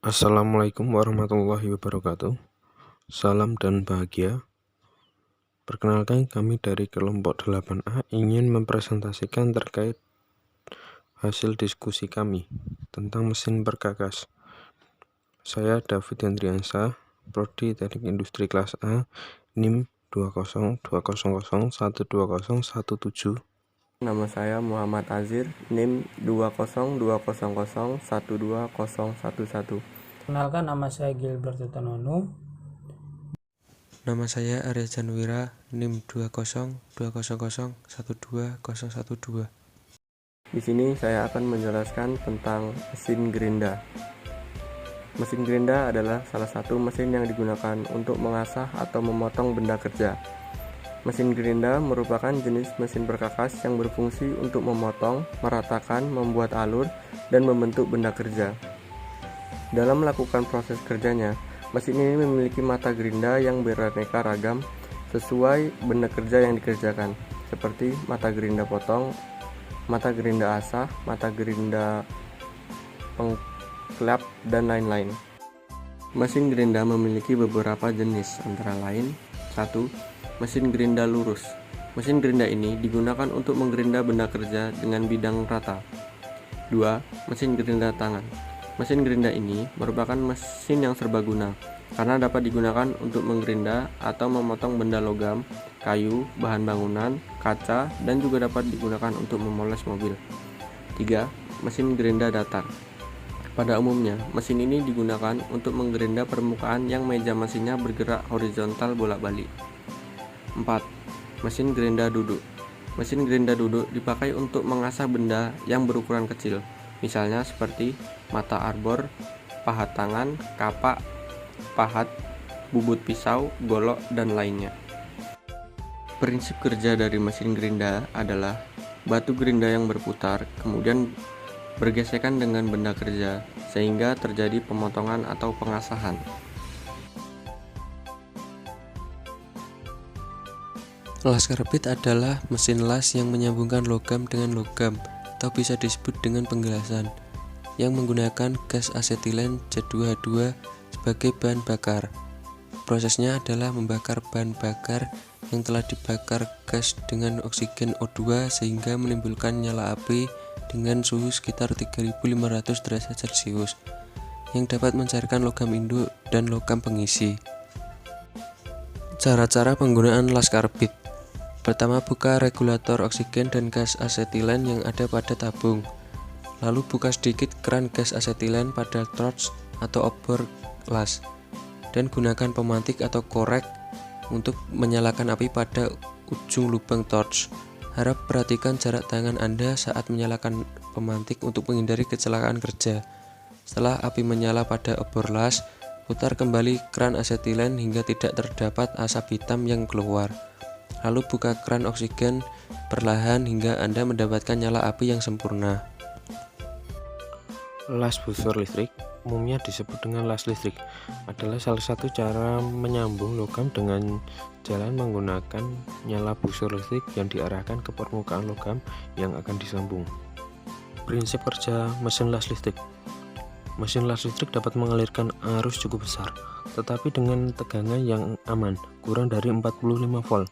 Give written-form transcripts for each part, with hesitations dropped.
Assalamualaikum warahmatullahi wabarakatuh. Salam dan bahagia. Perkenalkan, kami dari kelompok 8A ingin mempresentasikan terkait hasil diskusi kami tentang mesin perkakas. Saya David Hendriansyah, Prodi Teknik Industri kelas A, NIM 20200120117. Nama saya Muhammad Azir, NIM 20200120111. Kenalkan, nama saya Gilbert Tutanonu. Nama saya Arya Janwira, NIM 20200120112. Di sini saya akan menjelaskan tentang mesin gerinda. Mesin gerinda adalah salah satu mesin yang digunakan untuk mengasah atau memotong benda kerja. Mesin gerinda merupakan jenis mesin perkakas yang berfungsi untuk memotong, meratakan, membuat alur, dan membentuk benda kerja. Dalam melakukan proses kerjanya, mesin ini memiliki mata gerinda yang beraneka ragam sesuai benda kerja yang dikerjakan, seperti mata gerinda potong, mata gerinda asah, mata gerinda pengklap, dan lain-lain. Mesin gerinda memiliki beberapa jenis, antara lain 1. Mesin gerinda lurus. Mesin gerinda ini digunakan untuk menggerinda benda kerja dengan bidang rata. 2. Mesin gerinda tangan. Mesin gerinda ini merupakan mesin yang serbaguna karena dapat digunakan untuk menggerinda atau memotong benda logam, kayu, bahan bangunan, kaca, dan juga dapat digunakan untuk memoles mobil. 3. Mesin gerinda datar. Pada umumnya, mesin ini digunakan untuk menggerinda permukaan yang meja mesinnya bergerak horizontal bolak-balik. 4. Mesin gerinda duduk. Mesin gerinda duduk dipakai untuk mengasah benda yang berukuran kecil, misalnya seperti mata arbor, pahat tangan, kapak, pahat, bubut pisau, golok, dan lainnya. Prinsip kerja dari mesin gerinda adalah batu gerinda yang berputar, kemudian bergesekan dengan benda kerja, sehingga terjadi pemotongan atau pengasahan. Las karbit adalah mesin las yang menyambungkan logam dengan logam, atau bisa disebut dengan penggelasan, yang menggunakan gas asetilen Z2H2 sebagai bahan bakar. Prosesnya adalah membakar bahan bakar yang telah dibakar gas dengan oksigen O2 sehingga menimbulkan nyala api dengan suhu sekitar 3500 derajat Celcius yang dapat mencairkan logam induk dan logam pengisi. Cara-cara penggunaan las karbit. Pertama, buka regulator oksigen dan gas asetilen yang ada pada tabung. Lalu buka sedikit keran gas asetilen pada torch atau obor las, dan gunakan pemantik atau korek untuk menyalakan api pada ujung lubang torch. Harap perhatikan jarak tangan Anda saat menyalakan pemantik untuk menghindari kecelakaan kerja. Setelah api menyala pada obor las, putar kembali keran asetilen hingga tidak terdapat asap hitam yang keluar. Lalu buka keran oksigen perlahan hingga Anda mendapatkan nyala api yang sempurna. Las busur listrik, umumnya disebut dengan las listrik, adalah salah satu cara menyambung logam dengan jalan menggunakan nyala busur listrik yang diarahkan ke permukaan logam yang akan disambung. Prinsip kerja mesin las listrik. Mesin las listrik dapat mengalirkan arus cukup besar, tetapi dengan tegangan yang aman, kurang dari 45 volt.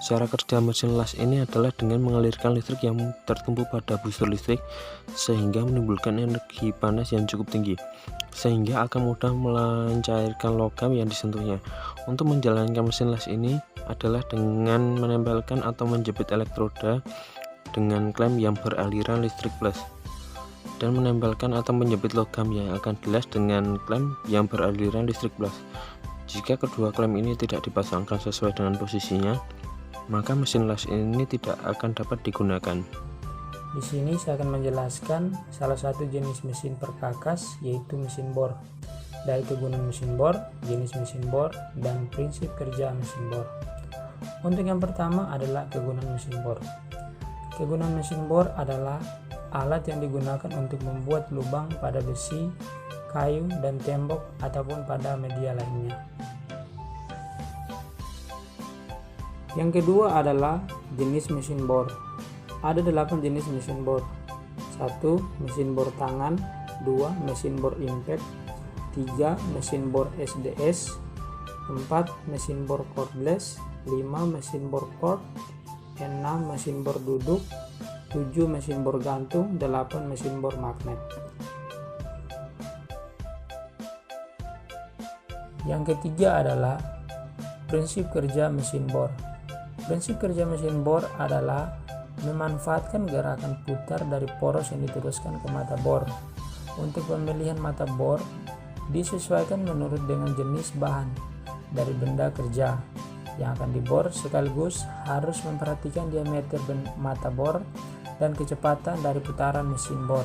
Cara kerja mesin las ini adalah dengan mengalirkan listrik yang tertumpu pada busur listrik sehingga menimbulkan energi panas yang cukup tinggi, sehingga akan mudah mencairkan logam yang disentuhnya. Untuk menjalankan mesin las ini adalah dengan menempelkan atau menjepit elektroda dengan klem yang beraliran listrik plus, dan menempelkan atau menjepit logam yang akan dilas dengan klem yang beraliran listrik plus. Jika kedua klem ini tidak dipasangkan sesuai dengan posisinya, maka mesin las ini tidak akan dapat digunakan. Di sini saya akan menjelaskan salah satu jenis mesin perkakas, yaitu mesin bor. Dari kegunaan mesin bor, jenis mesin bor, dan prinsip kerja mesin bor. Untuk yang pertama adalah kegunaan mesin bor. Kegunaan mesin bor adalah alat yang digunakan untuk membuat lubang pada besi, kayu, dan tembok ataupun pada media lainnya. Yang kedua adalah jenis mesin bor. Ada 8 jenis mesin bor. 1. Mesin bor tangan. 2. Mesin bor impact. 3. Mesin bor SDS. 4. Mesin bor cordless. 5. Mesin bor cord. 6. Mesin bor duduk. 7. Mesin bor gantung. 8. Mesin bor magnet. Yang ketiga adalah prinsip kerja mesin bor. Prinsip kerja mesin bor adalah memanfaatkan gerakan putar dari poros yang diteruskan ke mata bor. Untuk pemilihan mata bor disesuaikan menurut dengan jenis bahan dari benda kerja yang akan dibor, sekaligus harus memperhatikan diameter mata bor dan kecepatan dari putaran mesin bor.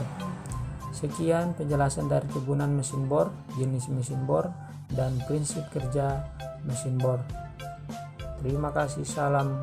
Sekian penjelasan dari kegunaan mesin bor, jenis mesin bor, dan prinsip kerja mesin bor. Terima kasih, salam